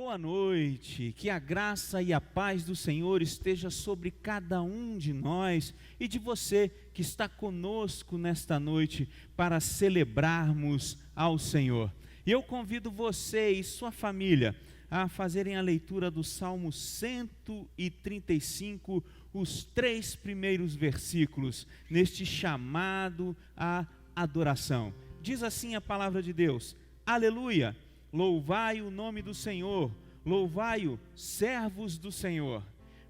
Boa noite, que a graça e a paz do Senhor esteja sobre cada um de nós e de você que está conosco nesta noite para celebrarmos ao Senhor. E eu convido você e sua família a fazerem a leitura do Salmo 135, os 3 primeiros versículos, neste chamado à adoração. Diz assim a palavra de Deus: Aleluia! Louvai o nome do Senhor, louvai-o, servos do Senhor.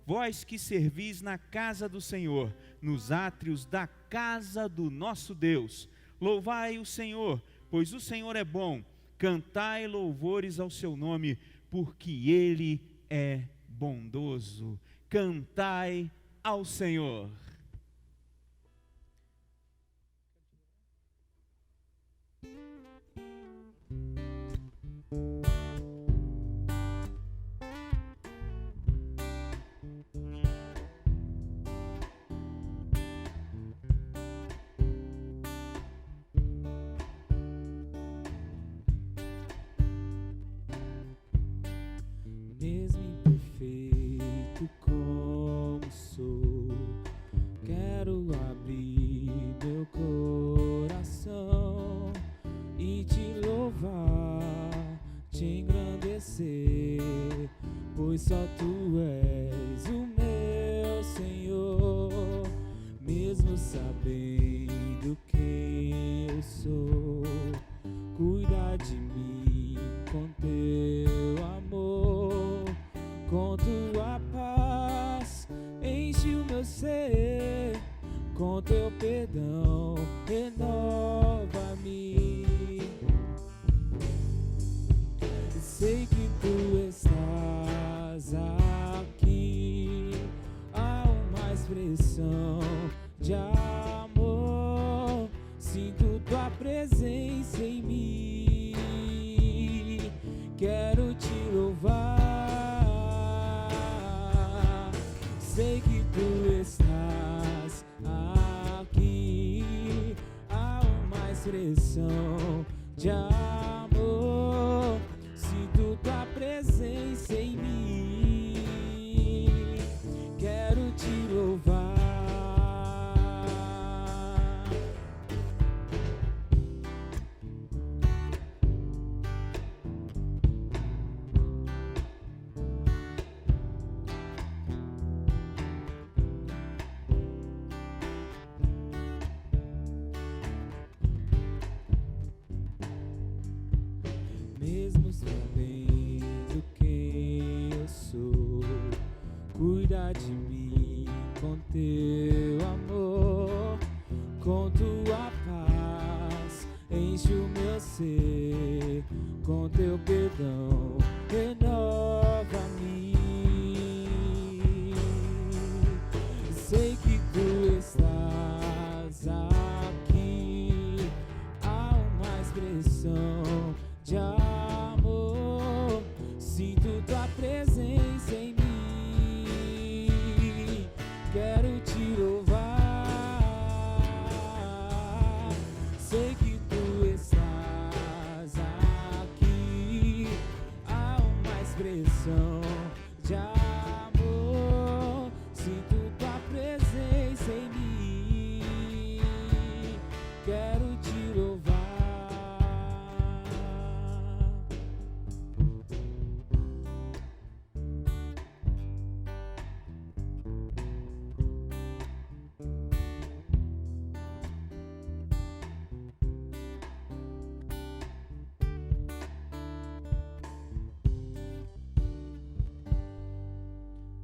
Vós que servis na casa do Senhor, nos átrios da casa do nosso Deus. Louvai o Senhor, pois o Senhor é bom. Cantai louvores ao seu nome, porque Ele é bondoso. Cantai ao Senhor. Mesmo imperfeito como sou, quero abrir meu coração e te louvar, te engrandecer, pois só tu és o meu Senhor. Mesmo sabendo quem eu sou, cuida de mim com teu amor, com tua paz enche o meu ser, com teu perdão renova-me. Sei que tu estás aqui, há uma expressão de amor, sinto tua presença em mim, quero te louvar. Sei que tu estás aqui, há uma expressão de amor, sinto tua presença em mim, quero te louvar. Mesmo sabendo quem eu sou, cuida de mim com teu amor, com tua paz enche o meu ser, com teu perdão renova-me. Sei que tu estás aqui, há uma expressão de amor, sinto tua presença em mim, quero te louvar. Sei que tu estás aqui, há uma expressão de amor, sinto tua presença em mim, quero te louvar.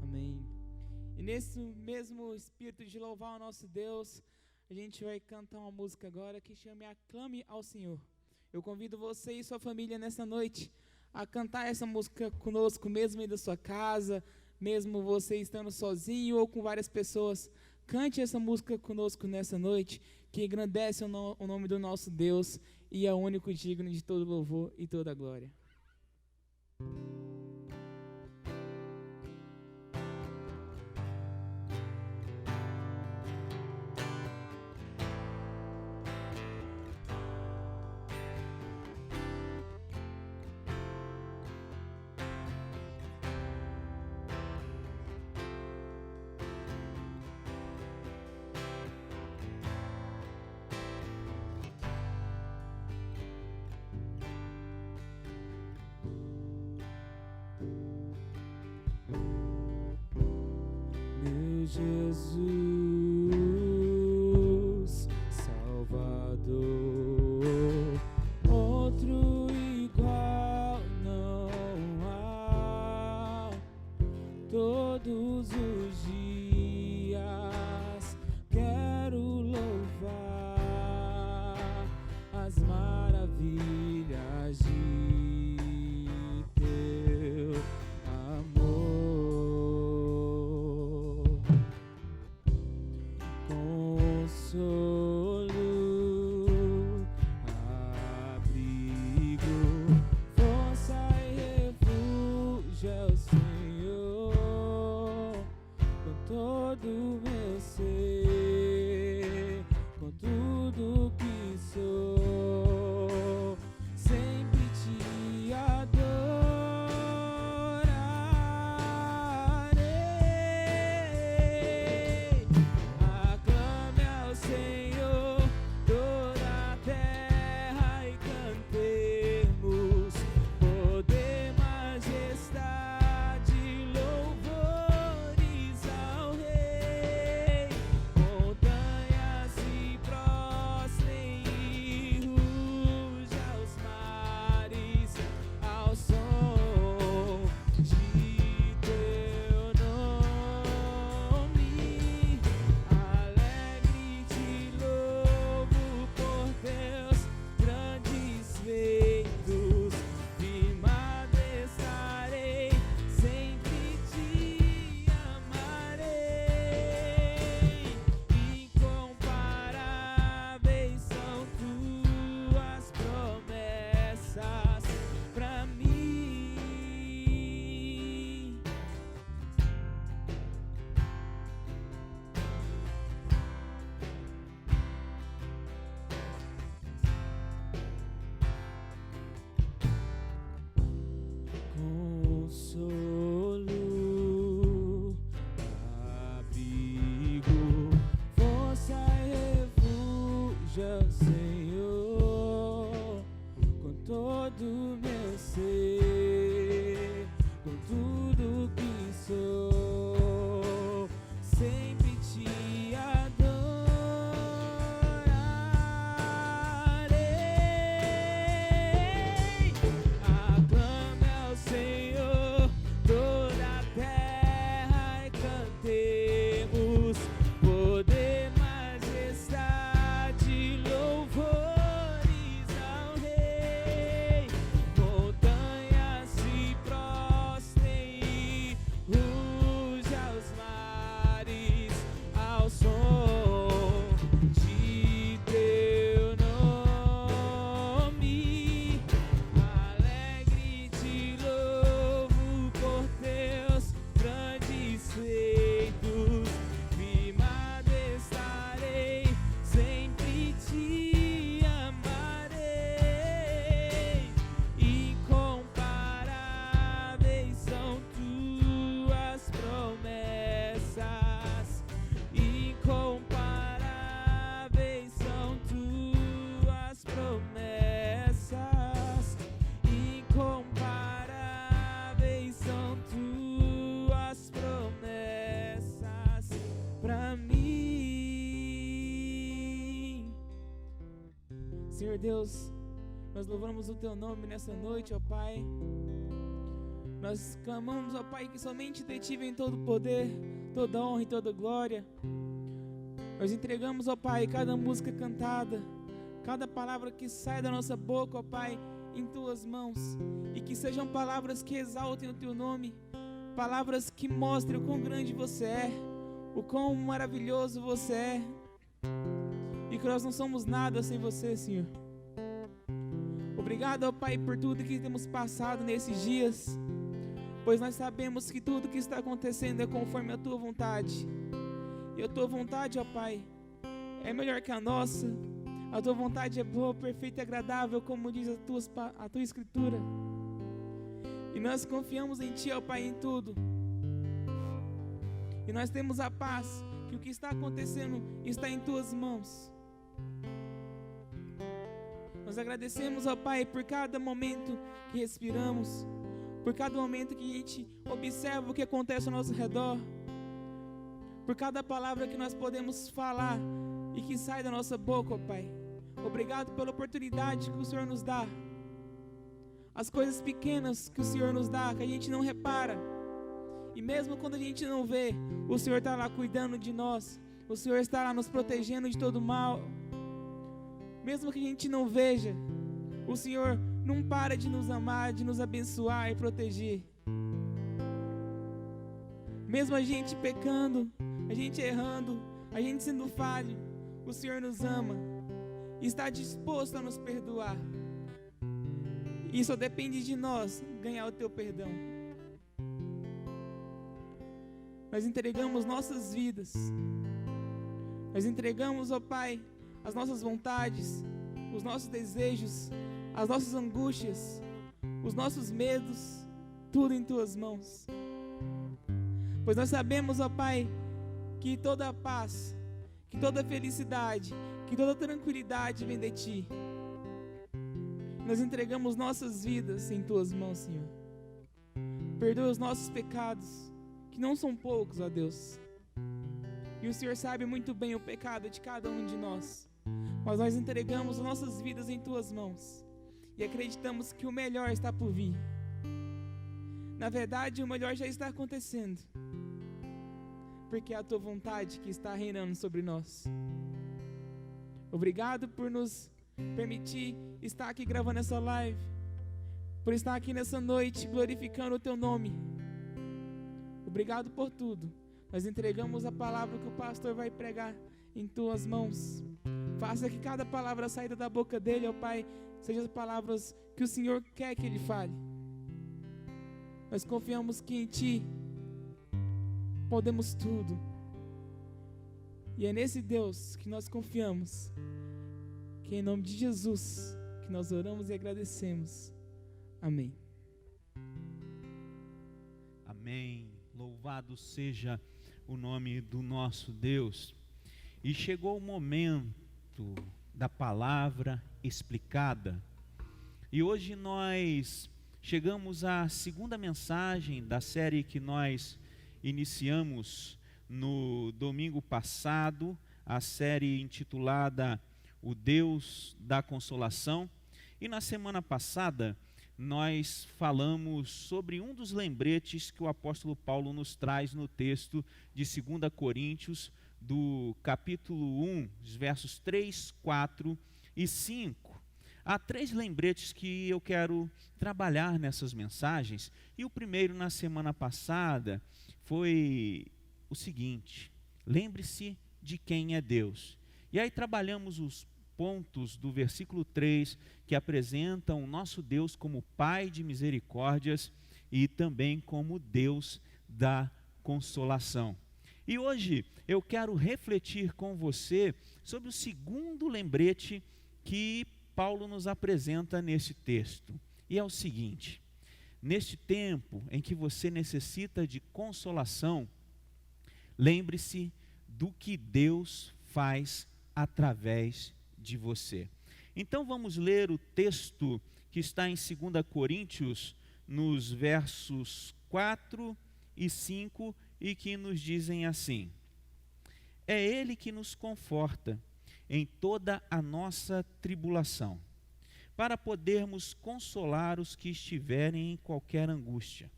Amém. E nesse mesmo espírito de louvar o nosso Deus, a gente vai cantar uma música agora que chama Aclame ao Senhor. Eu convido você e sua família nessa noite a cantar essa música conosco, mesmo aí da sua casa, mesmo você estando sozinho ou com várias pessoas. Cante essa música conosco nessa noite, que engrandece o nome do nosso Deus e é o único digno de todo louvor e toda glória. Jesus, Salvador, outro igual não há. Todos os dias quero louvar as maravilhas de teu amor. Consolo, abrigo, força e refúgio é o Senhor, com todo o meu ser, com tudo que sou, sempre te adorarei. Aclame ao Senhor toda a terra e cantemos poder, majestade, louvores ao Rei. Montanhas se prostrem e ruja os mares ao som de teu nome. Alegre te louvo por teus grandes feitos, firmado estarei, sempre te amarei. Incomparáveis são tuas promessas pra mim. Consolo, abrigo, força e refúgio é o Senhor, com todo o meu ser, com tudo que sou, sempre te adorarei. Aclame ao Senhor toda a terra e cantemos poder, majestade, louvores ao Rei. Montanhas se prostrem e ruja os mares ao som de teu nome. Alegre te louvo por teus grandes feitos, firmado estarei, sempre te amarei. Incomparáveis são tuas promessas, incomparáveis são tuas promessas, incomparáveis são tuas promessas pra mim. Senhor Deus, nós louvamos o teu nome nessa noite, ó Pai. Nós clamamos, ó Pai, que somente de ti vem todo o poder, toda honra e toda glória. Nós entregamos, ó Pai, cada música cantada, cada palavra que sai da nossa boca, ó Pai, em tuas mãos, e que sejam palavras que exaltem o teu nome, palavras que mostrem o quão grande você é, o quão maravilhoso você é, e que nós não somos nada sem você, Senhor. Obrigado, ó Pai, por tudo que temos passado nesses dias, pois nós sabemos que tudo que está acontecendo é conforme a tua vontade. E a tua vontade, ó Pai, é melhor que a nossa. A tua vontade é boa, perfeita e agradável, como diz a tua escritura. E nós confiamos em ti, ó Pai, em tudo. E nós temos a paz, que o que está acontecendo está em tuas mãos. Nós agradecemos, ó Pai, por cada momento que respiramos, por cada momento que a gente observa o que acontece ao nosso redor, por cada palavra que nós podemos falar e que sai da nossa boca, ó Pai. Obrigado pela oportunidade que o Senhor nos dá. As coisas pequenas que o Senhor nos dá, que a gente não repara. E mesmo quando a gente não vê, o Senhor está lá cuidando de nós. O Senhor está lá nos protegendo de todo mal. Mesmo que a gente não veja, o Senhor não para de nos amar, de nos abençoar e proteger. Mesmo a gente pecando, a gente errando, a gente sendo falho, o Senhor nos ama e está disposto a nos perdoar. E só depende de nós ganhar o teu perdão. Nós entregamos nossas vidas. Nós entregamos, ó Pai, as nossas vontades, os nossos desejos, as nossas angústias, os nossos medos, tudo em tuas mãos. Pois nós sabemos, ó Pai, que toda a paz, que toda a felicidade, que toda a tranquilidade vem de Ti. Nós entregamos nossas vidas em Tuas mãos, Senhor. Perdoa os nossos pecados, que não são poucos, ó Deus. E o Senhor sabe muito bem o pecado de cada um de nós. Mas nós entregamos nossas vidas em Tuas mãos. E acreditamos que o melhor está por vir. Na verdade, o melhor já está acontecendo. Porque é a Tua vontade que está reinando sobre nós. Obrigado por nos permitir estar aqui gravando essa live. Por estar aqui nessa noite glorificando o Teu nome. Obrigado por tudo. Nós entregamos a palavra que o pastor vai pregar em Tuas mãos. Faça que cada palavra saída da boca dele, ó Pai, sejam as palavras que o Senhor quer que ele fale. Nós confiamos que em Ti podemos tudo. E é nesse Deus que nós confiamos, que é em nome de Jesus que nós oramos e agradecemos. Amém. Amém. Louvado seja o nome do nosso Deus. E chegou o momento da palavra explicada. E hoje nós chegamos à segunda mensagem da série que nós iniciamos no domingo passado, a série intitulada O Deus da Consolação. E na semana passada nós falamos sobre um dos lembretes que o apóstolo Paulo nos traz no texto de 2 Coríntios, do capítulo 1, versos 3, 4 e 5. Há 3 lembretes que eu quero trabalhar nessas mensagens, e o primeiro na semana passada foi o seguinte: lembre-se de quem é Deus. E aí trabalhamos os pontos do versículo 3 que apresentam o nosso Deus como Pai de misericórdias e também como Deus da consolação. E hoje eu quero refletir com você sobre o segundo lembrete que Paulo nos apresenta nesse texto. E é o seguinte: neste tempo em que você necessita de consolação, lembre-se do que Deus faz através de você. Então vamos ler o texto que está em 2 Coríntios, nos versos 4 e 5, e que nos dizem assim: é Ele que nos conforta em toda a nossa tribulação, para podermos consolar os que estiverem em qualquer angústia,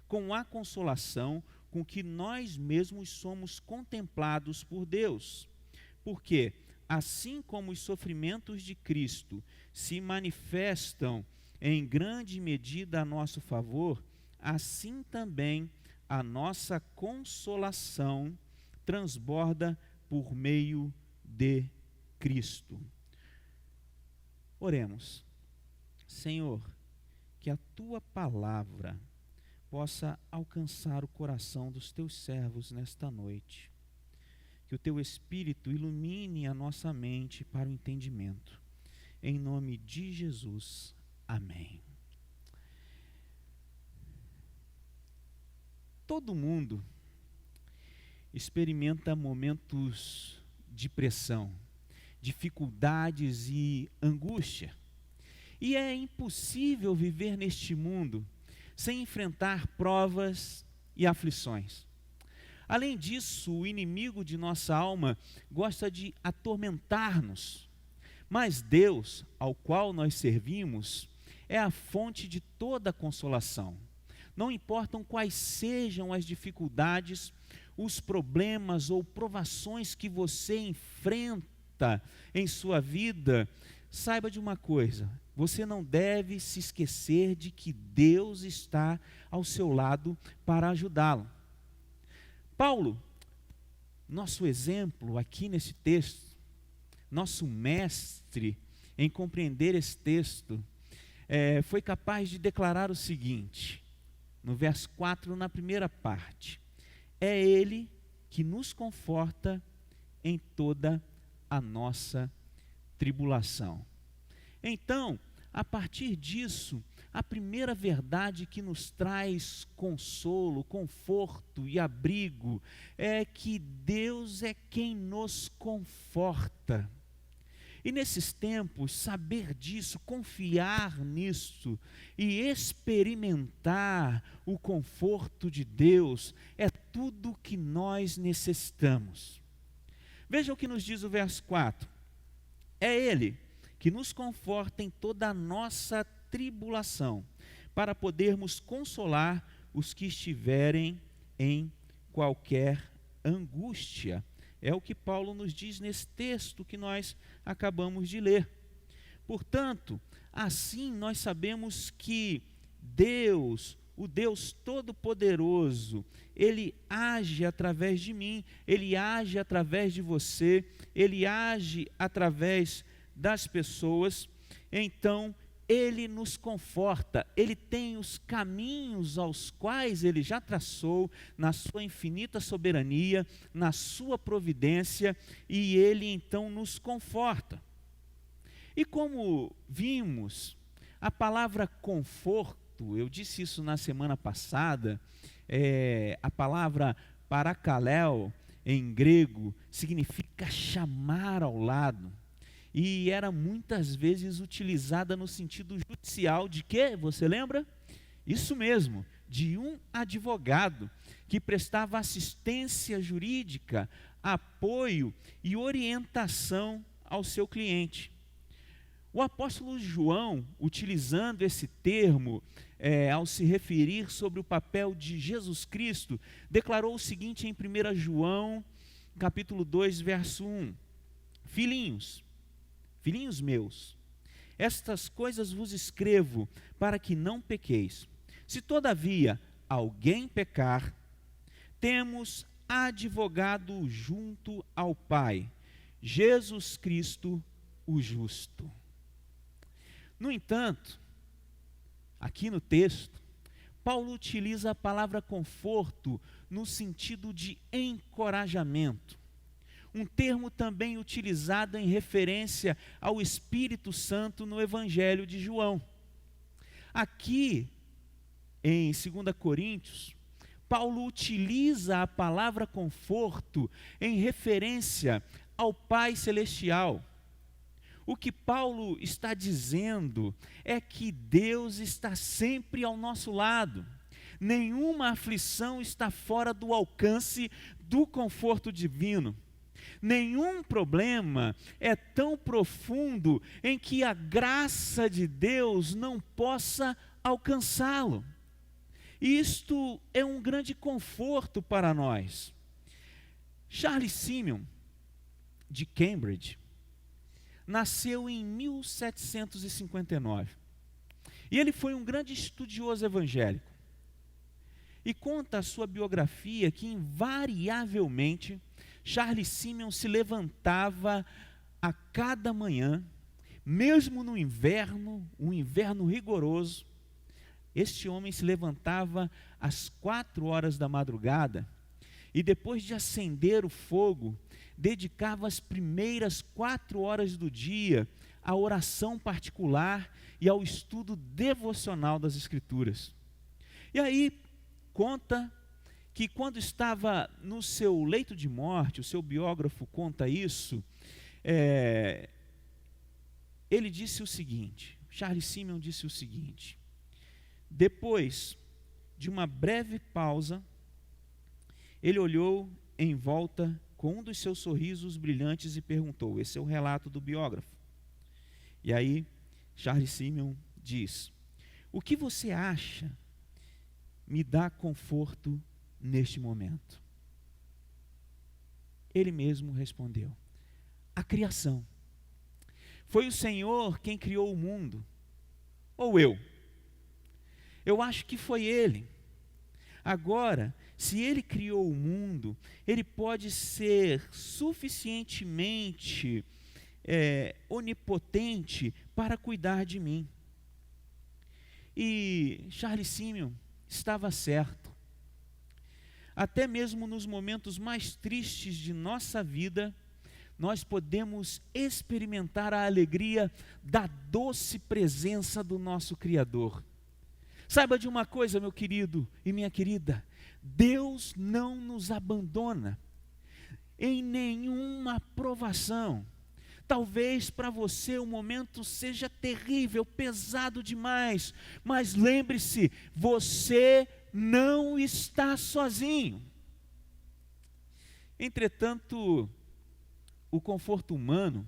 com a consolação com que nós mesmos somos contemplados por Deus. Porque assim como os sofrimentos de Cristo se manifestam em grande medida a nosso favor, assim também a nossa consolação transborda por meio de Cristo. Oremos. Senhor, que a Tua palavra possa alcançar o coração dos Teus servos nesta noite. Que o Teu Espírito ilumine a nossa mente para o entendimento. Em nome de Jesus. Amém. Todo mundo experimenta momentos de pressão, dificuldades e angústia. E é impossível viver neste mundo sem enfrentar provas e aflições. Além disso, o inimigo de nossa alma gosta de atormentar-nos. Mas Deus, ao qual nós servimos, é a fonte de toda consolação. Não importam quais sejam as dificuldades, os problemas ou provações que você enfrenta em sua vida, saiba de uma coisa: você não deve se esquecer de que Deus está ao seu lado para ajudá-lo. Paulo, nosso exemplo aqui nesse texto, nosso mestre em compreender esse texto, foi capaz de declarar o seguinte, no verso 4, na primeira parte: é Ele que nos conforta em toda a nossa tribulação. Então, a partir disso, a primeira verdade que nos traz consolo, conforto e abrigo é que Deus é quem nos conforta. E nesses tempos, saber disso, confiar nisso e experimentar o conforto de Deus é tudo o que nós necessitamos. Veja o que nos diz o verso 4. É Ele que nos conforta em toda a nossa tribulação, para podermos consolar os que estiverem em qualquer angústia. É o que Paulo nos diz nesse texto que nós acabamos de ler. Portanto, assim nós sabemos que Deus, o Deus Todo-Poderoso, Ele age através de mim, Ele age através de você, Ele age através das pessoas. Então, Ele nos conforta, Ele tem os caminhos aos quais Ele já traçou na sua infinita soberania, na sua providência, e Ele então nos conforta. E como vimos, a palavra conforto, eu disse isso na semana passada, a palavra parakaleo em grego significa chamar ao lado. E era muitas vezes utilizada no sentido judicial de quê? Você lembra? Isso mesmo, de um advogado que prestava assistência jurídica, apoio e orientação ao seu cliente. O apóstolo João, utilizando esse termo, ao se referir sobre o papel de Jesus Cristo, declarou o seguinte em 1 João, capítulo 2, verso 1. Filhinhos meus, estas coisas vos escrevo para que não pequeis. Se todavia alguém pecar, temos advogado junto ao Pai, Jesus Cristo o justo. No entanto, aqui no texto, Paulo utiliza a palavra conforto no sentido de encorajamento. Um termo também utilizado em referência ao Espírito Santo no Evangelho de João. Aqui, em 2 Coríntios, Paulo utiliza a palavra conforto em referência ao Pai Celestial. O que Paulo está dizendo é que Deus está sempre ao nosso lado. Nenhuma aflição está fora do alcance do conforto divino. Nenhum problema é tão profundo em que a graça de Deus não possa alcançá-lo. Isto é um grande conforto para nós. Charles Simeon, de Cambridge, nasceu em 1759. E ele foi um grande estudioso evangélico. E conta a sua biografia que, invariavelmente, Charles Simeon se levantava a cada manhã, mesmo no inverno, um inverno rigoroso. Este homem se levantava às 4 horas da madrugada e, depois de acender o fogo, dedicava as primeiras 4 horas do dia à oração particular e ao estudo devocional das Escrituras. E aí conta que quando estava no seu leito de morte, o seu biógrafo conta isso, ele disse o seguinte, Charles Simeon disse o seguinte: depois de uma breve pausa, Ele olhou em volta com um dos seus sorrisos brilhantes e perguntou, esse é o relato do biógrafo. E aí, Charles Simeon diz, o que você acha me dá conforto neste momento? Ele mesmo respondeu, a criação. Foi o Senhor quem criou o mundo, ou eu? Eu acho que foi Ele. Agora, se Ele criou o mundo, Ele pode ser suficientemente onipotente para cuidar de mim. E Charles Simeon estava certo. Até mesmo nos momentos mais tristes de nossa vida, nós podemos experimentar a alegria da doce presença do nosso Criador. Saiba de uma coisa, meu querido e minha querida, Deus não nos abandona em nenhuma provação. Talvez para você o momento seja terrível, pesado demais, mas lembre-se, você não está sozinho. Entretanto, o conforto humano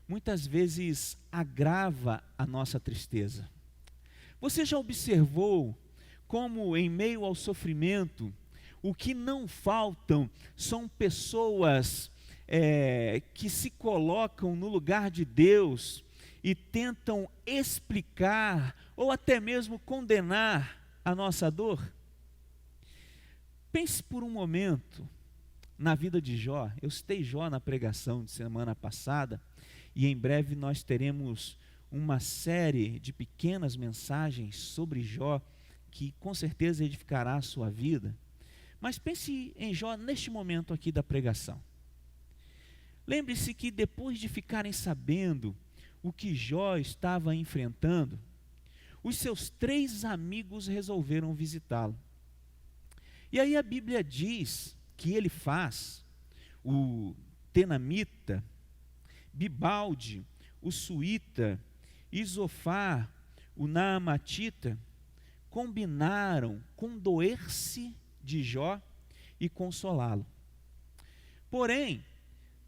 muitas vezes agrava a nossa tristeza. Você já observou como em meio ao sofrimento, o que não faltam são pessoas que se colocam no lugar de Deus e tentam explicar ou até mesmo condenar a nossa dor? Pense por um momento na vida de Jó. Eu citei Jó na pregação de semana passada e em breve nós teremos uma série de pequenas mensagens sobre Jó que com certeza edificará a sua vida. Mas pense em Jó neste momento aqui da pregação. Lembre-se que depois de ficarem sabendo o que Jó estava enfrentando, os seus 3 amigos resolveram visitá-lo. E aí a Bíblia diz que ele faz, o Tenamita, Bibalde, o Suíta, Isofar, o Naamatita, combinaram condoer-se de Jó e consolá-lo. Porém,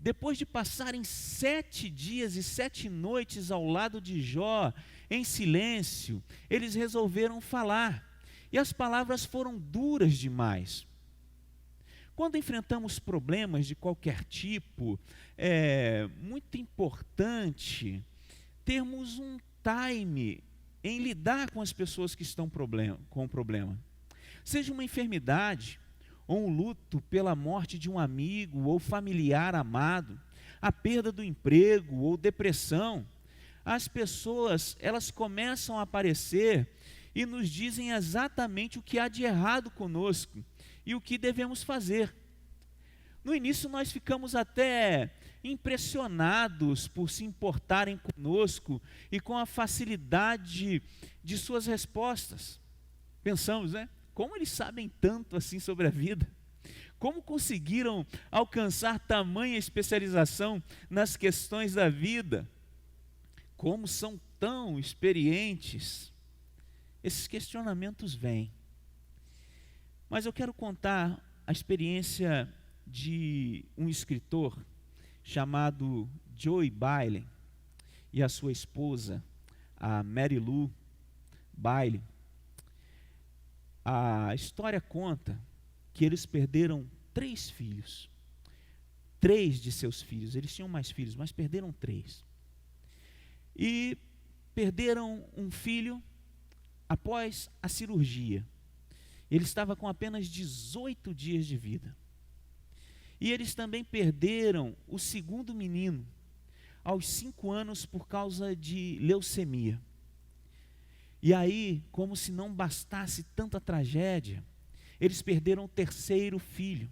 depois de passarem 7 dias e 7 noites ao lado de Jó, em silêncio, eles resolveram falar. E as palavras foram duras demais. Quando enfrentamos problemas de qualquer tipo, é muito importante termos um time em lidar com as pessoas que estão com o problema. Seja uma enfermidade, ou um luto pela morte de um amigo ou familiar amado, a perda do emprego ou depressão, as pessoas, elas começam a aparecer e nos dizem exatamente o que há de errado conosco e o que devemos fazer. No início nós ficamos até impressionados por se importarem conosco e com a facilidade de suas respostas. Pensamos, né? Como eles sabem tanto assim sobre a vida? Como conseguiram alcançar tamanha especialização nas questões da vida? Como são tão experientes? Esses questionamentos vêm. Mas eu quero contar a experiência de um escritor chamado Joy Bailey e a sua esposa, a Mary Lou Bailey. A história conta que eles perderam 3 filhos. 3 de seus filhos. Eles tinham mais filhos, mas perderam 3. E perderam um filho após a cirurgia. Ele estava com apenas 18 dias de vida. E eles também perderam o segundo menino aos 5 anos por causa de leucemia. E aí, como se não bastasse tanta tragédia, eles perderam o terceiro filho,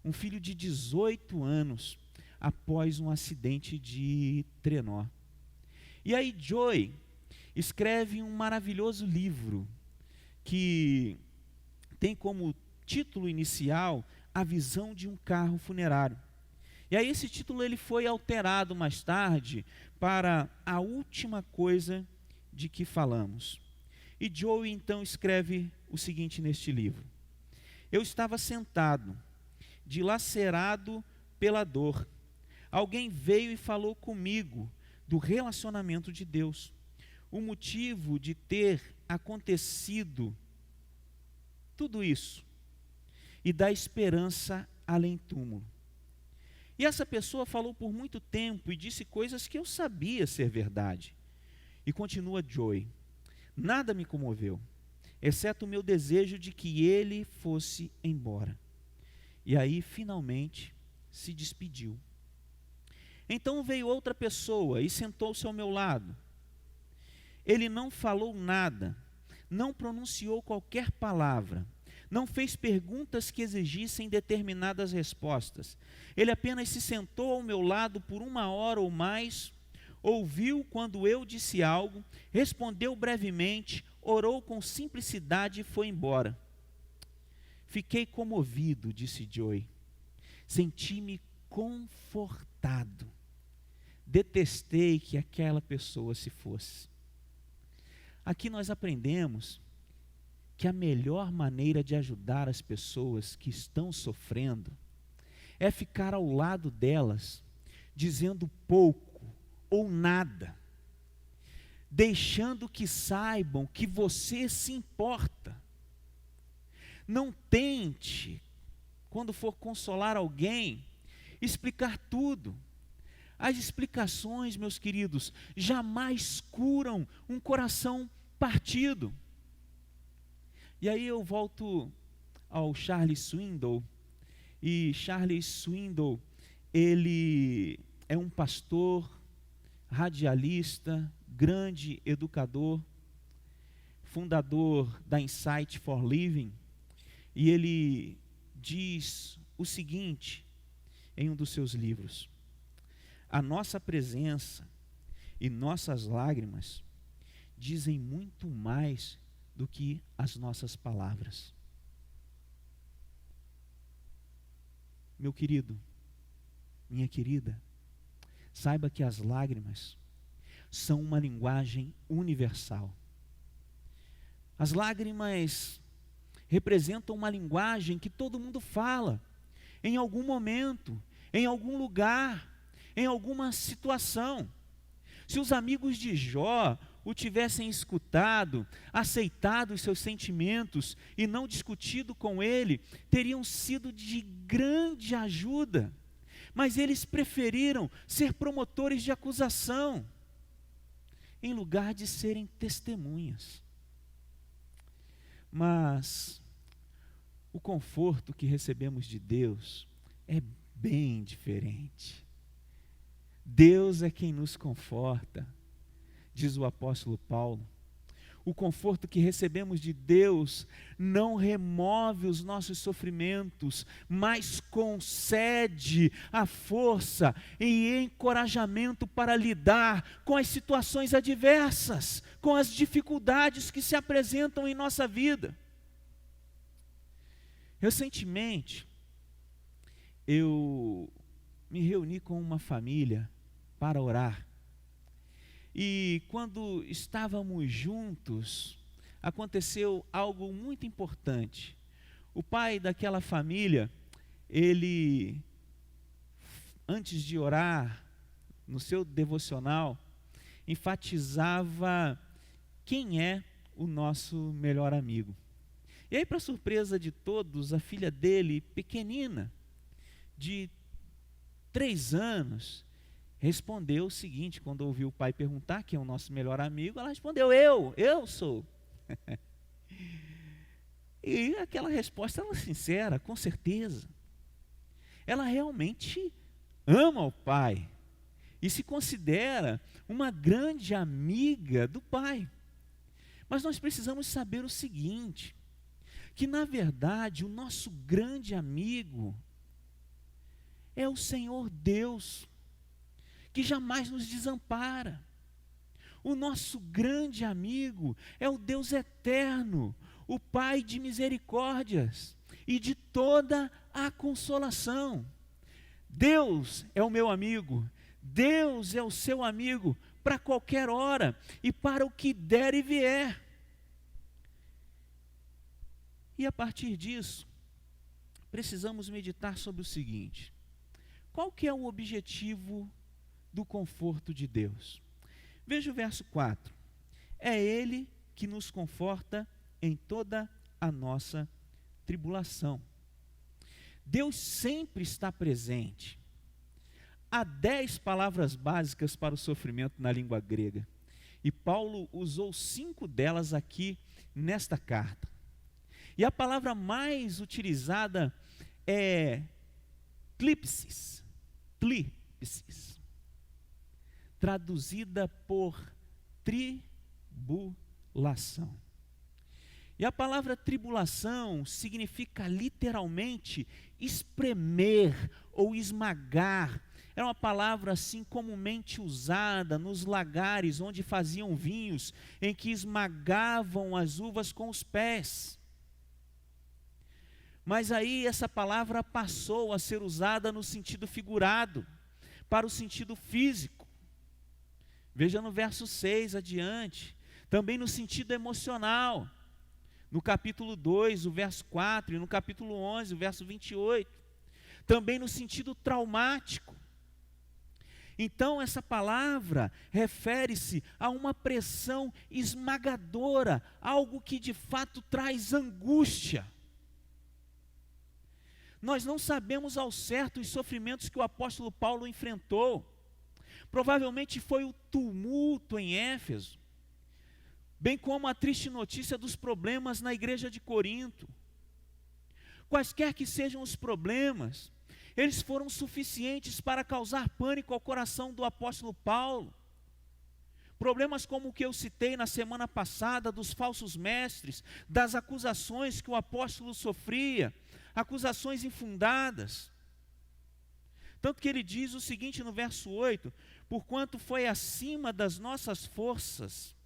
um filho de 18 anos, após um acidente de trenó. E aí Joy escreve um maravilhoso livro, que tem como título inicial A Visão de um Carro Funerário. E aí esse título ele foi alterado mais tarde para A Última Coisa de que Falamos. E Joey então escreve o seguinte neste livro: Eu estava sentado, dilacerado pela dor. Alguém veio e falou comigo do relacionamento de Deus, o motivo de ter acontecido tudo isso e da esperança além túmulo. E essa pessoa falou por muito tempo e disse coisas que eu sabia ser verdade. E continua Joy: nada me comoveu, exceto o meu desejo de que ele fosse embora. E aí, finalmente, se despediu. Então veio outra pessoa e sentou-se ao meu lado. Ele não falou nada, não pronunciou qualquer palavra, não fez perguntas que exigissem determinadas respostas. Ele apenas se sentou ao meu lado por 1 hora ou mais, ouviu quando eu disse algo, respondeu brevemente, orou com simplicidade e foi embora. Fiquei comovido, disse Joy. Senti-me confortado. Detestei que aquela pessoa se fosse. Aqui nós aprendemos que a melhor maneira de ajudar as pessoas que estão sofrendo é ficar ao lado delas, dizendo pouco ou nada, deixando que saibam que você se importa. Não tente, quando for consolar alguém, explicar tudo. As explicações, meus queridos, jamais curam um coração partido. E aí eu volto ao Charles Swindoll. E Charles Swindoll, ele é um pastor, radialista, grande educador, fundador da Insight for Living. E ele diz o seguinte em um dos seus livros: a nossa presença e nossas lágrimas dizem muito mais do que as nossas palavras. Meu querido, minha querida, saiba que as lágrimas são uma linguagem universal. As lágrimas representam uma linguagem que todo mundo fala, em algum momento, em algum lugar, em alguma situação. Se os amigos de Jó o tivessem escutado, aceitado os seus sentimentos e não discutido com ele, teriam sido de grande ajuda. Mas eles preferiram ser promotores de acusação, em lugar de serem testemunhas. Mas o conforto que recebemos de Deus é bem diferente. Deus é quem nos conforta, diz o apóstolo Paulo. O conforto que recebemos de Deus não remove os nossos sofrimentos, mas concede a força e encorajamento para lidar com as situações adversas, com as dificuldades que se apresentam em nossa vida. Recentemente, eu me reuni com uma família para orar. E quando estávamos juntos, aconteceu algo muito importante. O pai daquela família, ele, antes de orar, no seu devocional, enfatizava quem é o nosso melhor amigo. E aí, para surpresa de todos, a filha dele, pequenina, de 3 anos, respondeu o seguinte, quando ouviu o pai perguntar quem é o nosso melhor amigo, ela respondeu: eu sou. E aquela resposta era sincera, com certeza. Ela realmente ama o pai e se considera uma grande amiga do pai. Mas nós precisamos saber o seguinte, que na verdade o nosso grande amigo é o Senhor Deus, que jamais nos desampara. O nosso grande amigo é o Deus eterno, o Pai de misericórdias e de toda a consolação. Deus é o meu amigo, Deus é o seu amigo para qualquer hora e para o que der e vier. E a partir disso, precisamos meditar sobre o seguinte: qual que é o objetivo do conforto de Deus? Veja o verso 4. É Ele que nos conforta em toda a nossa tribulação. Deus sempre está presente. Há 10 palavras básicas para o sofrimento na língua grega. E Paulo usou 5 delas aqui nesta carta. E a palavra mais utilizada é tlipsis, traduzida por tribulação. E a palavra tribulação significa literalmente espremer ou esmagar. Era uma palavra assim comumente usada nos lagares onde faziam vinhos, em que esmagavam as uvas com os pés. Mas aí essa palavra passou a ser usada no sentido figurado, para o sentido físico. Veja no verso 6 adiante, também no sentido emocional. No capítulo 2, o verso 4, e no capítulo 11, o verso 28. Também no sentido traumático. Então, essa palavra refere-se a uma pressão esmagadora, algo que de fato traz angústia. Nós não sabemos ao certo os sofrimentos que o apóstolo Paulo enfrentou. Provavelmente foi o tumulto em Éfeso, bem como a triste notícia dos problemas na igreja de Corinto. Quaisquer que sejam os problemas, eles foram suficientes para causar pânico ao coração do apóstolo Paulo. Problemas como o que eu citei na semana passada, dos falsos mestres, das acusações que o apóstolo sofria, acusações infundadas. Tanto que ele diz o seguinte no verso 8: porquanto foi acima das nossas forças,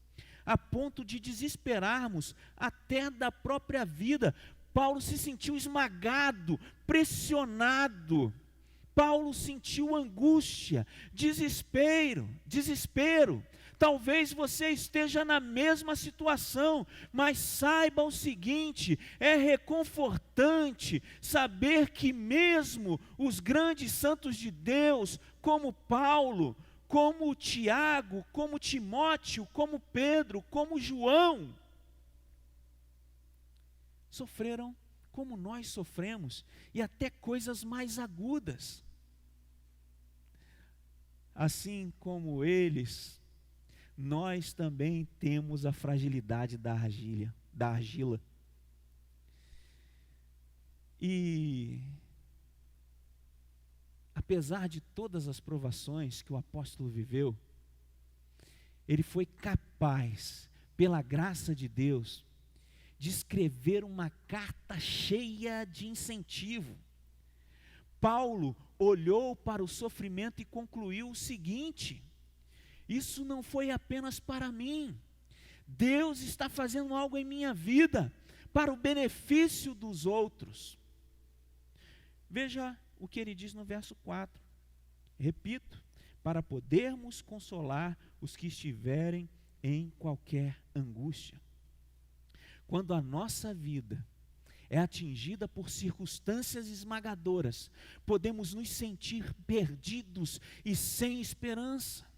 a ponto de desesperarmos até da própria vida. Paulo se sentiu esmagado, pressionado. Paulo sentiu angústia, desespero. Talvez você esteja na mesma situação, mas saiba o seguinte: é reconfortante saber que mesmo os grandes santos de Deus, como Paulo, como Tiago, como Timóteo, como Pedro, como João, sofreram como nós sofremos, e até coisas mais agudas. Assim como eles, nós também temos a fragilidade da argila. E apesar de todas as provações que o apóstolo viveu, ele foi capaz, pela graça de Deus, de escrever uma carta cheia de incentivo. Paulo olhou para o sofrimento e concluiu o seguinte: isso não foi apenas para mim, Deus está fazendo algo em minha vida, para o benefício dos outros. Veja o que ele diz no verso 4, repito, para podermos consolar os que estiverem em qualquer angústia. Quando a nossa vida é atingida por circunstâncias esmagadoras, podemos nos sentir perdidos e sem esperança.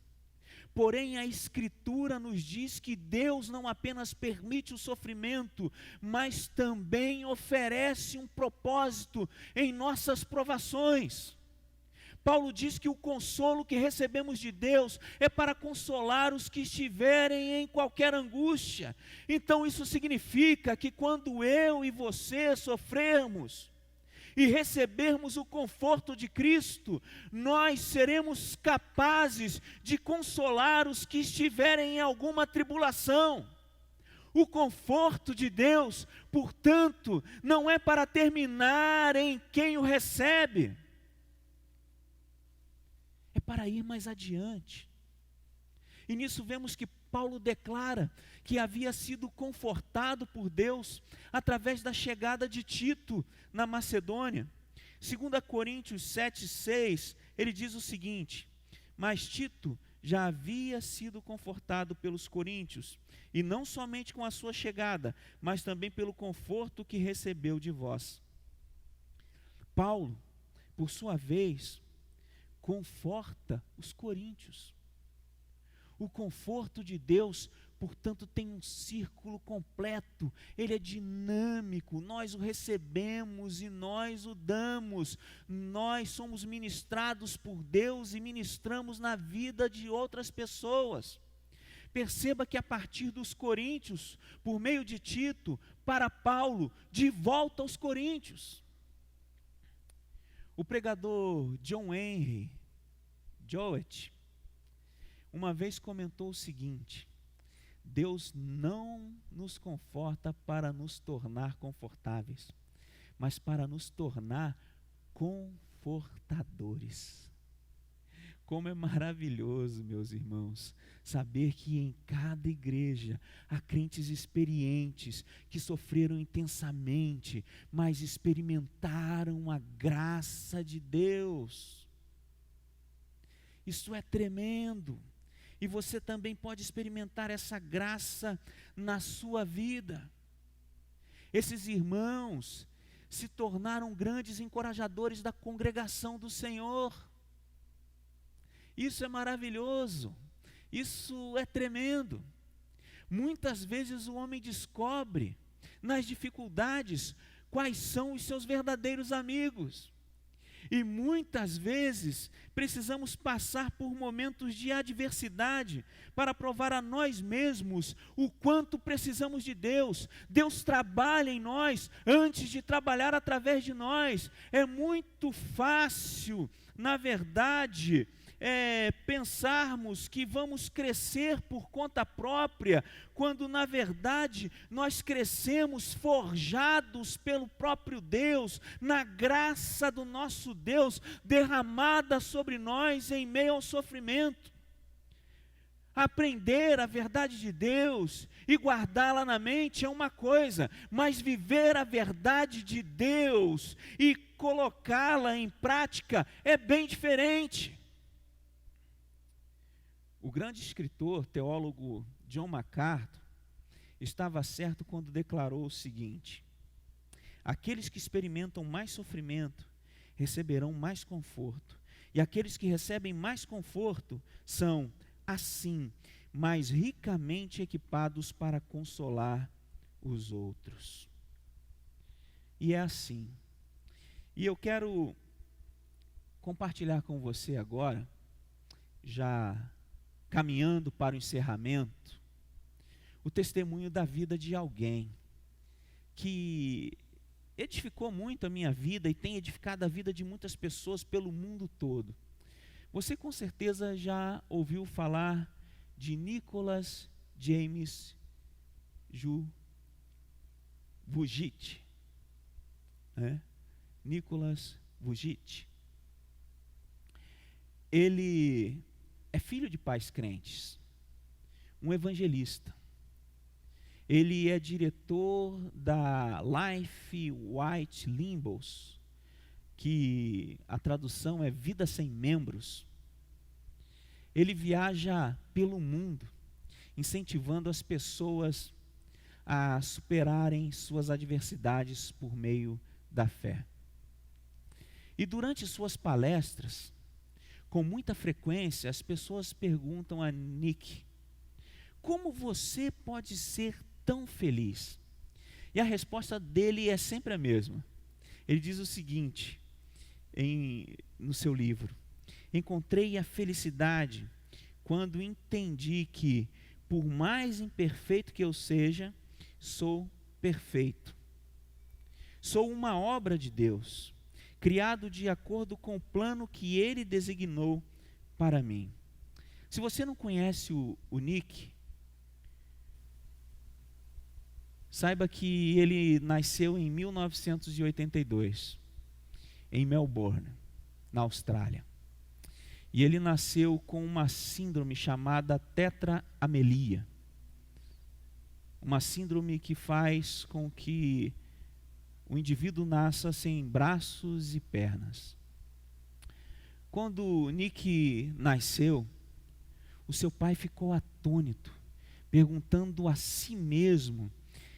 Porém, a Escritura nos diz que Deus não apenas permite o sofrimento, mas também oferece um propósito em nossas provações. Paulo diz que o consolo que recebemos de Deus é para consolar os que estiverem em qualquer angústia. Então isso significa que quando eu e você sofrermos e recebermos o conforto de Cristo, nós seremos capazes de consolar os que estiverem em alguma tribulação. O conforto de Deus, portanto, não é para terminar em quem o recebe, é para ir mais adiante. E nisso vemos que Paulo declara que havia sido confortado por Deus através da chegada de Tito na Macedônia. 2 Coríntios 7:6, ele diz o seguinte: mas Tito já havia sido confortado pelos coríntios, e não somente com a sua chegada, mas também pelo conforto que recebeu de vós. Paulo, por sua vez, conforta os coríntios. O conforto de Deus, portanto, tem um círculo completo, ele é dinâmico, nós o recebemos e nós o damos, nós somos ministrados por Deus e ministramos na vida de outras pessoas. Perceba que a partir dos coríntios, por meio de Tito, para Paulo, de volta aos coríntios. O pregador John Henry Jowett, uma vez comentou o seguinte: Deus não nos conforta para nos tornar confortáveis, mas para nos tornar confortadores. Como é maravilhoso, meus irmãos, saber que em cada igreja há crentes experientes que sofreram intensamente, mas experimentaram a graça de Deus. Isso é tremendo. E você também pode experimentar essa graça na sua vida. Esses irmãos se tornaram grandes encorajadores da congregação do Senhor. Isso é maravilhoso. Isso é tremendo. Muitas vezes o homem descobre nas dificuldades quais são os seus verdadeiros amigos. E muitas vezes precisamos passar por momentos de adversidade para provar a nós mesmos o quanto precisamos de Deus. Deus trabalha em nós antes de trabalhar através de nós. É muito fácil, na verdade, pensarmos que vamos crescer por conta própria, quando na verdade nós crescemos forjados pelo próprio Deus, na graça do nosso Deus derramada sobre nós em meio ao sofrimento. Aprender a verdade de Deus e guardá-la na mente é uma coisa, mas viver a verdade de Deus e colocá-la em prática é bem diferente. O grande escritor, teólogo John MacArthur estava certo quando declarou o seguinte: aqueles que experimentam mais sofrimento receberão mais conforto, e aqueles que recebem mais conforto são, assim, mais ricamente equipados para consolar os outros. E é assim. E eu quero compartilhar com você agora, já caminhando para o encerramento, o testemunho da vida de alguém que edificou muito a minha vida e tem edificado a vida de muitas pessoas pelo mundo todo. Você com certeza já ouviu falar de Nicholas James Vujicic, Nicholas Vujicic. Ele é filho de pais crentes, um evangelista. Ele é diretor da Life Without Limits, que a tradução é Vida Sem Membros. Ele viaja pelo mundo, incentivando as pessoas a superarem suas adversidades por meio da fé. E durante suas palestras, com muita frequência, as pessoas perguntam a Nick: como você pode ser tão feliz? E a resposta dele é sempre a mesma. Ele diz o seguinte, no seu livro: encontrei a felicidade quando entendi que, por mais imperfeito que eu seja, sou perfeito. Sou uma obra de Deus, criado de acordo com o plano que Ele designou para mim. Se você não conhece o Nick, saiba que ele nasceu em 1982, em Melbourne, na Austrália. E ele nasceu com uma síndrome chamada tetraamelia. Uma síndrome que faz com que o indivíduo nasça sem braços e pernas. Quando Nick nasceu, o seu pai ficou atônito, perguntando a si mesmo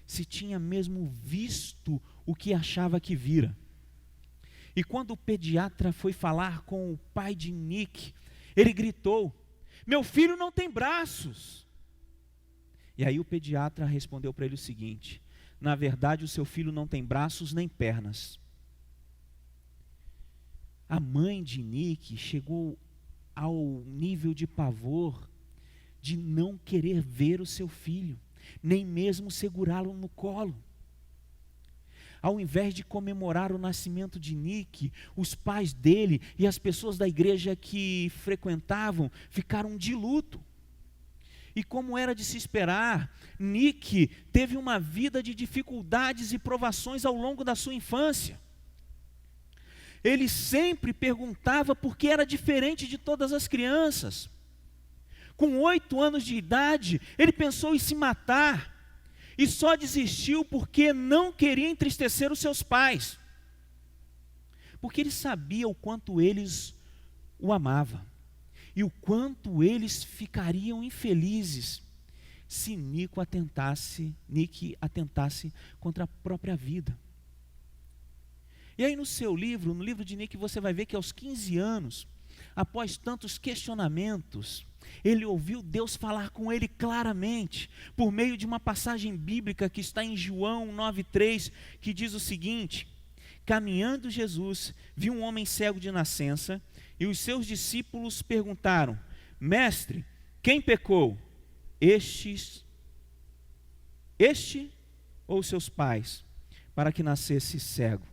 se tinha mesmo visto o que achava que vira. E quando o pediatra foi falar com o pai de Nick, ele gritou: meu filho não tem braços. E aí o pediatra respondeu para ele o seguinte: na verdade o seu filho não tem braços nem pernas. A mãe de Nick chegou ao nível de pavor de não querer ver o seu filho, nem mesmo segurá-lo no colo. Ao invés de comemorar o nascimento de Nick, os pais dele e as pessoas da igreja que frequentavam ficaram de luto. E como era de se esperar, Nick teve uma vida de dificuldades e provações ao longo da sua infância. Ele sempre perguntava por que era diferente de todas as crianças. Com 8 anos de idade, ele pensou em se matar. E só desistiu porque não queria entristecer os seus pais. Porque ele sabia o quanto eles o amavam. E o quanto eles ficariam infelizes se Nick atentasse contra a própria vida. E aí no seu livro, no livro de Nick, você vai ver que aos 15 anos, após tantos questionamentos, ele ouviu Deus falar com ele claramente, por meio de uma passagem bíblica que está em João 9,3, que diz o seguinte: caminhando Jesus, viu um homem cego de nascença, e os seus discípulos perguntaram: mestre, quem pecou? Este ou seus pais, para que nascesse cego?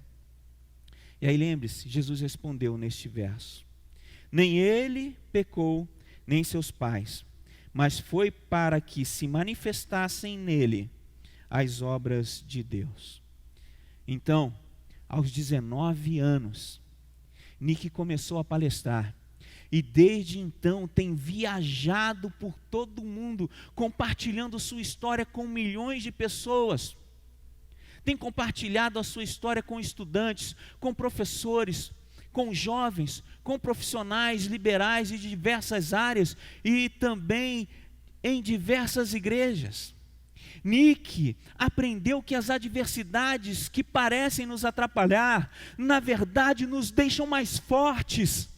E aí lembre-se, Jesus respondeu neste verso: nem ele pecou, nem seus pais, mas foi para que se manifestassem nele as obras de Deus. Então, aos 19 anos, Nick começou a palestrar, e desde então tem viajado por todo o mundo, compartilhando sua história com milhões de pessoas. Tem compartilhado a sua história com estudantes, com professores, com jovens, com profissionais liberais de diversas áreas e também em diversas igrejas. Nick aprendeu que as adversidades que parecem nos atrapalhar, na verdade nos deixam mais fortes.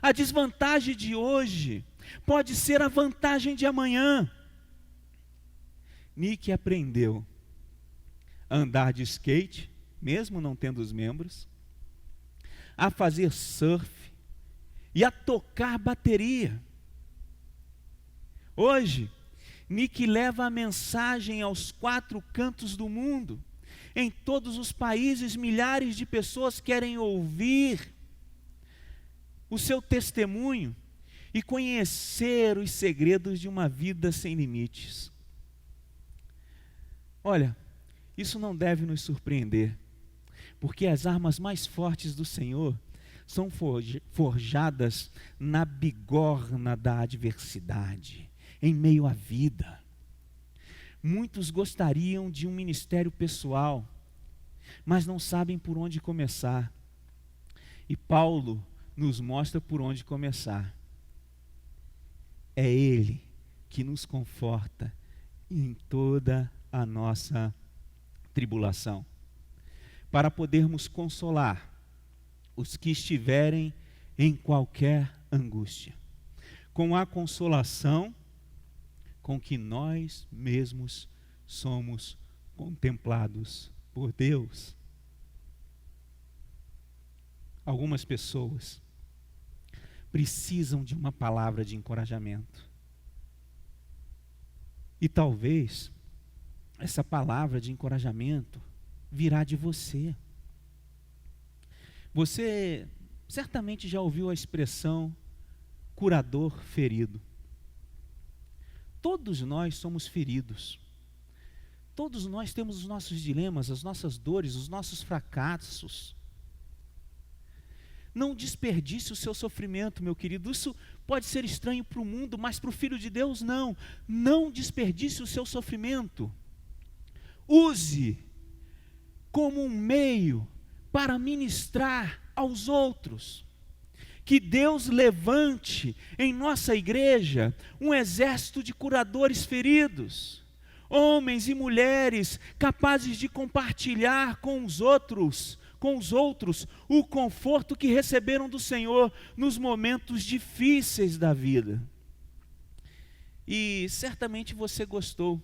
A desvantagem de hoje pode ser a vantagem de amanhã. Nick aprendeu a andar de skate, mesmo não tendo os membros, a fazer surf e a tocar bateria. Hoje, Nick leva a mensagem aos 4 cantos do mundo. Em todos os países, milhares de pessoas querem ouvir o seu testemunho e conhecer os segredos de uma vida sem limites. Olha, isso não deve nos surpreender, porque as armas mais fortes do Senhor são forjadas na bigorna da adversidade, em meio à vida. Muitos gostariam de um ministério pessoal, mas não sabem por onde começar. E Paulo nos mostra por onde começar. É Ele que nos conforta em toda a nossa tribulação, para podermos consolar os que estiverem em qualquer angústia, com a consolação com que nós mesmos somos contemplados por Deus. Algumas pessoas precisam de uma palavra de encorajamento. E talvez essa palavra de encorajamento virá de você. Você certamente já ouviu a expressão curador ferido. Todos nós somos feridos. Todos nós temos os nossos dilemas, as nossas dores, os nossos fracassos. Não desperdice o seu sofrimento, meu querido. Isso pode ser estranho para o mundo, mas para o Filho de Deus não. Não desperdice o seu sofrimento. Use como um meio para ministrar aos outros. Que Deus levante em nossa igreja um exército de curadores feridos. Homens e mulheres capazes de compartilhar com os outros com os outros o conforto que receberam do Senhor nos momentos difíceis da vida. E certamente você gostou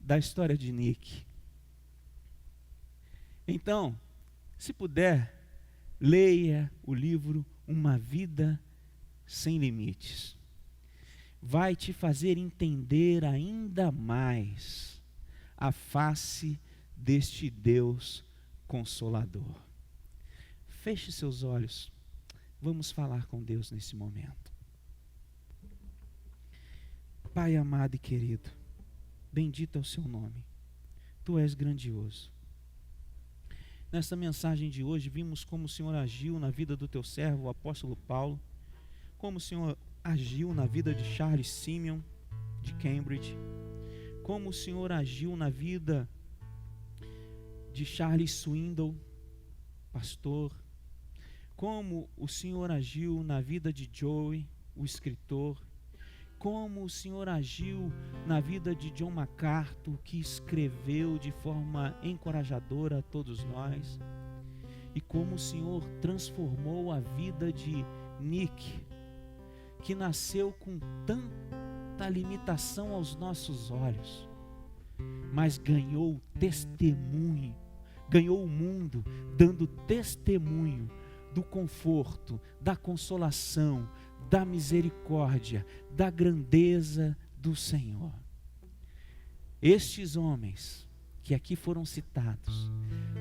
da história de Nick. Então, se puder, leia o livro Uma Vida Sem Limites. Vai te fazer entender ainda mais a face deste Deus Consolador. Feche seus olhos. Vamos falar com Deus nesse momento. Pai amado e querido, bendito é o seu nome. Tu és grandioso. Nesta mensagem de hoje, vimos como o Senhor agiu na vida do teu servo, o apóstolo Paulo, como o Senhor agiu na vida de Charles Simeon, de Cambridge, como o Senhor agiu na vida de Charles Swindoll, pastor, como o Senhor agiu na vida de Joey, o escritor, como o Senhor agiu na vida de John MacArthur, que escreveu de forma encorajadora a todos nós, e como o Senhor transformou a vida de Nick, que nasceu com tanta limitação aos nossos olhos, mas ganhou testemunho, ganhou o mundo dando testemunho do conforto, da consolação, da misericórdia, da grandeza do Senhor. Estes homens que aqui foram citados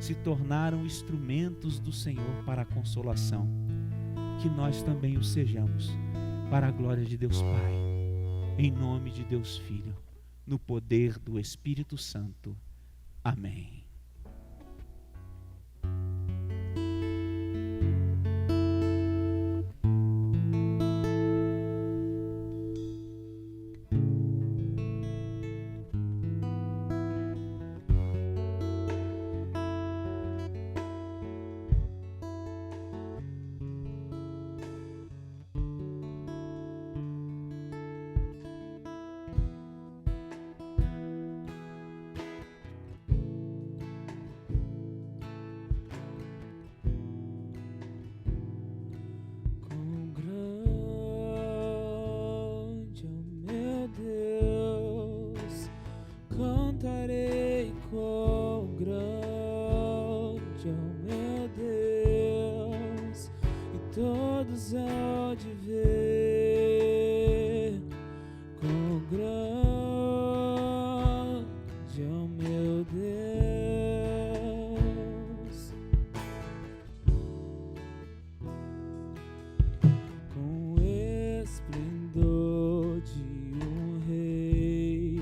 se tornaram instrumentos do Senhor para a consolação. Que nós também o sejamos, para a glória de Deus Pai, em nome de Deus Filho, no poder do Espírito Santo. Amém. Cantarei quão grande é o meu Deus, e todos hão de ver quão grande é o meu Deus. Com esplendor de um rei,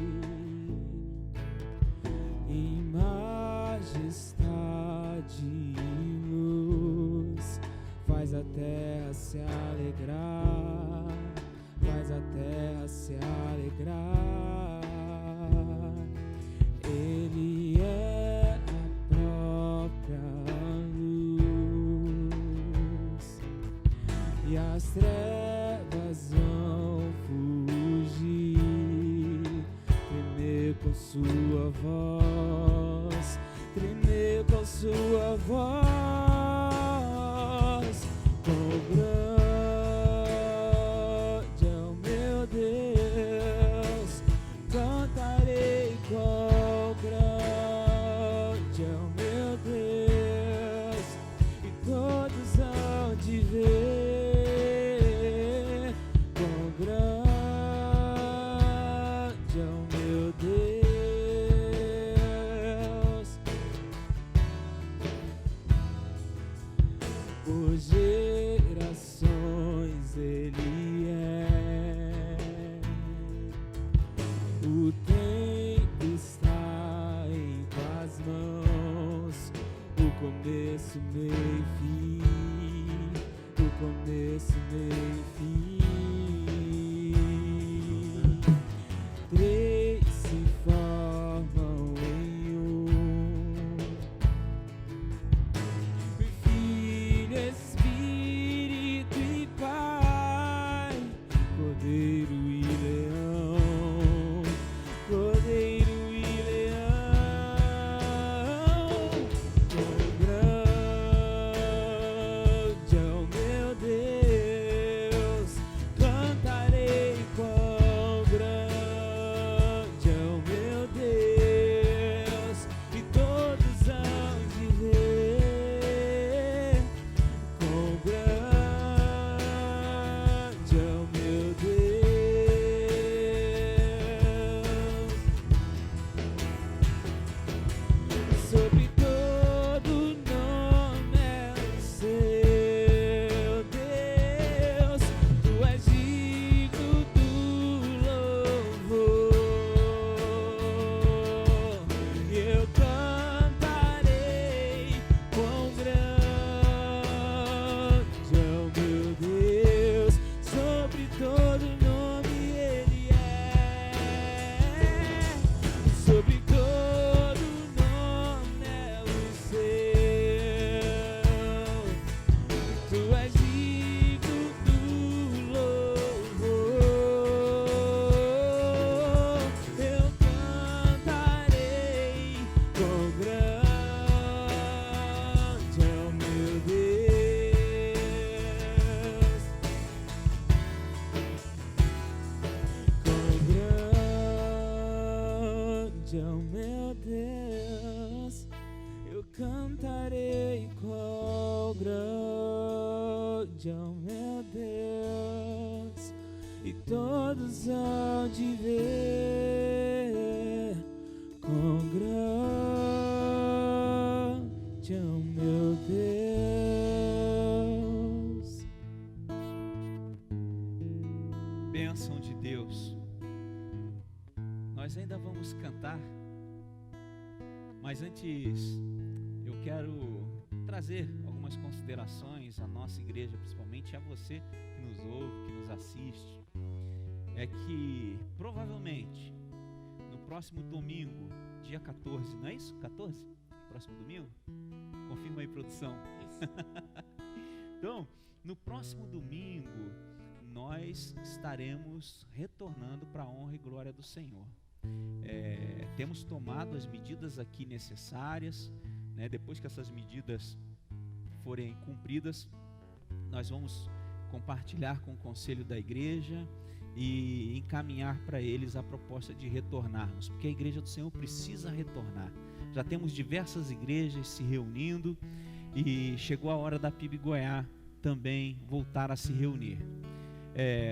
em majestade e luz, faz a terra se alegrar, faz a terra se alegrar. Ele é a própria luz, e as trevas vão fugir, tremer com sua voz, tremer com sua voz. Quão grande é o meu Deus, cantarei quão grande é o meu Deus, e todos hão de ver quão grande é o meu Deus. Por gerações Ele é, o tempo está em tuas mãos, o começo, meio e fim, o começo, meio e fim. Três se formam em um, Filho, Espírito e Pai, Cordeiro e Leão, Cordeiro e Leão. Quão grande oh meu Deus, eu cantarei qual grande, oh meu Deus, e todos hão de ver quão grande, oh meu Deus. Bênção de Deus. Nós ainda vamos cantar, mas antes eu quero trazer algumas considerações à nossa igreja, principalmente a você que nos ouve, que nos assiste. É que provavelmente no próximo domingo, dia 14, não é isso? 14? Próximo domingo? Confirma aí, produção. Então, no próximo domingo nós estaremos retornando para a honra e glória do Senhor. Temos tomado as medidas aqui necessárias, né? Depois que essas medidas forem cumpridas, nós vamos compartilhar com o conselho da igreja e encaminhar para eles a proposta de retornarmos, porque a igreja do Senhor precisa retornar. Já temos diversas igrejas se reunindo e chegou a hora da PIB Goiás também voltar a se reunir.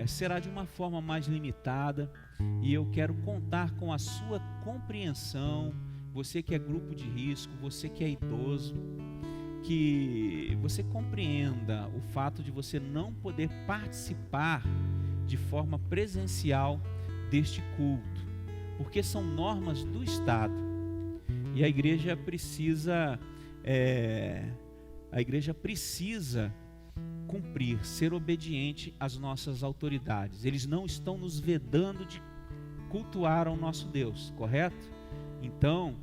Será de uma forma mais limitada e eu quero contar com a sua compreensão, você que é grupo de risco, você que é idoso, que você compreenda o fato de você não poder participar de forma presencial deste culto, porque são normas do Estado e a igreja precisa cumprir, ser obediente às nossas autoridades. Eles não estão nos vedando de cultuar ao nosso Deus, correto? Então,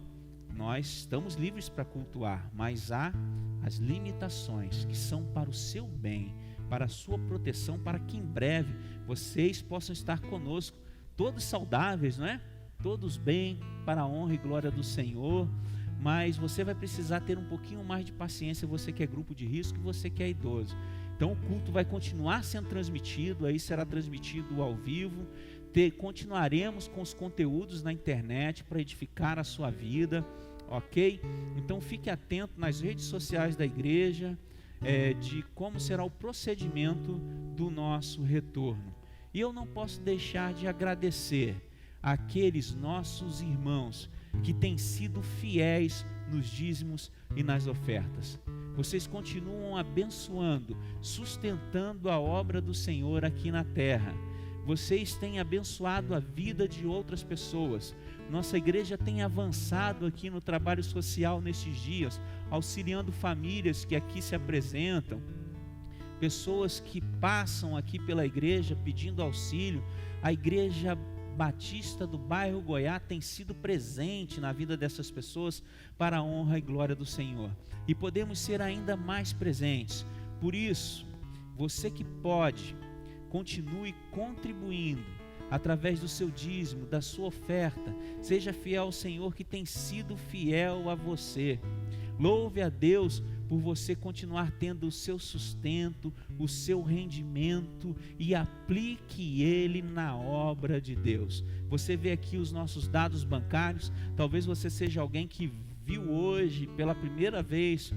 nós estamos livres para cultuar, mas há as limitações que são para o seu bem, para a sua proteção, para que em breve vocês possam estar conosco, todos saudáveis, não é? Todos bem, para a honra e glória do Senhor. Mas você vai precisar ter um pouquinho mais de paciência, você que é grupo de risco e você que é idoso. Então o culto vai continuar sendo transmitido, aí será transmitido ao vivo, continuaremos com os conteúdos na internet para edificar a sua vida, ok? Então fique atento nas redes sociais da igreja, de como será o procedimento do nosso retorno. E eu não posso deixar de agradecer àqueles nossos irmãos que têm sido fiéis nos dízimos e nas ofertas. Vocês continuam abençoando, sustentando a obra do Senhor aqui na terra. Vocês têm abençoado a vida de outras pessoas. Nossa igreja tem avançado aqui no trabalho social nesses dias, auxiliando famílias que aqui se apresentam, pessoas que passam aqui pela igreja pedindo auxílio. A igreja Batista do bairro Goiás tem sido presente na vida dessas pessoas para a honra e glória do Senhor. E podemos ser ainda mais presentes. Por isso, você que pode, continue contribuindo através do seu dízimo, da sua oferta. Seja fiel ao Senhor que tem sido fiel a você. Louve a Deus por você continuar tendo o seu sustento, o seu rendimento, e aplique ele na obra de Deus. Você vê aqui os nossos dados bancários. Talvez você seja alguém que viu hoje pela primeira vez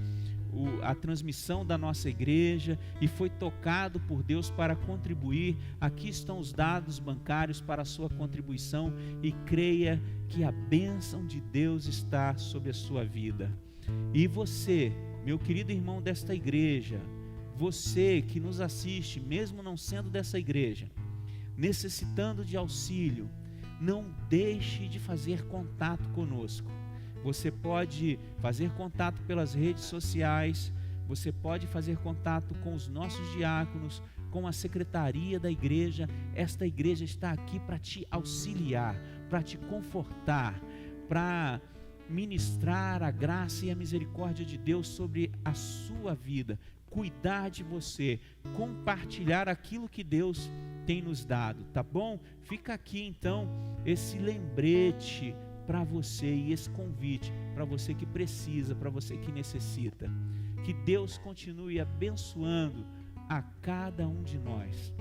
a transmissão da nossa igreja e foi tocado por Deus para contribuir. Aqui estão os dados bancários para a sua contribuição, e creia que a bênção de Deus está sobre a sua vida. E você, meu querido irmão desta igreja, você que nos assiste, mesmo não sendo dessa igreja, necessitando de auxílio, não deixe de fazer contato conosco. Você pode fazer contato pelas redes sociais, você pode fazer contato com os nossos diáconos, com a secretaria da igreja. Esta igreja está aqui para te auxiliar, para te confortar, para ministrar a graça e a misericórdia de Deus sobre a sua vida, cuidar de você, compartilhar aquilo que Deus tem nos dado, tá bom? Fica aqui então esse lembrete para você e esse convite para você que precisa, para você que necessita. Que Deus continue abençoando a cada um de nós,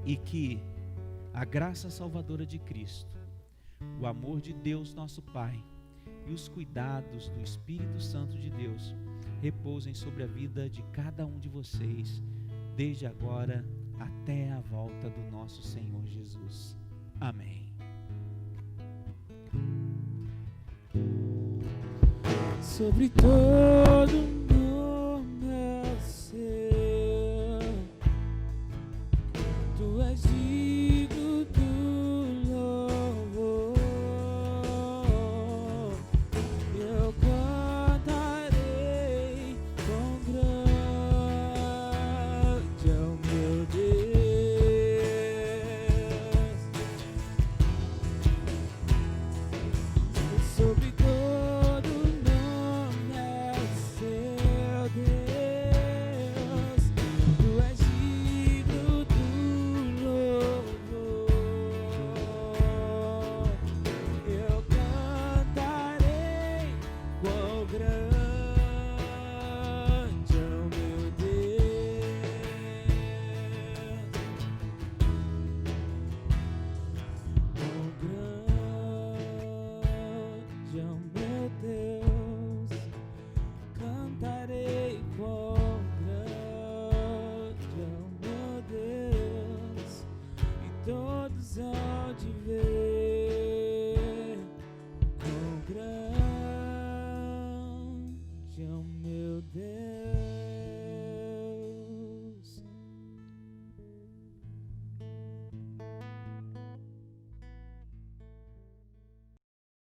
e que a graça salvadora de Cristo, o amor de Deus nosso Pai e os cuidados do Espírito Santo de Deus repousem sobre a vida de cada um de vocês, desde agora até a volta do nosso Senhor Jesus. Amém. Sobre todo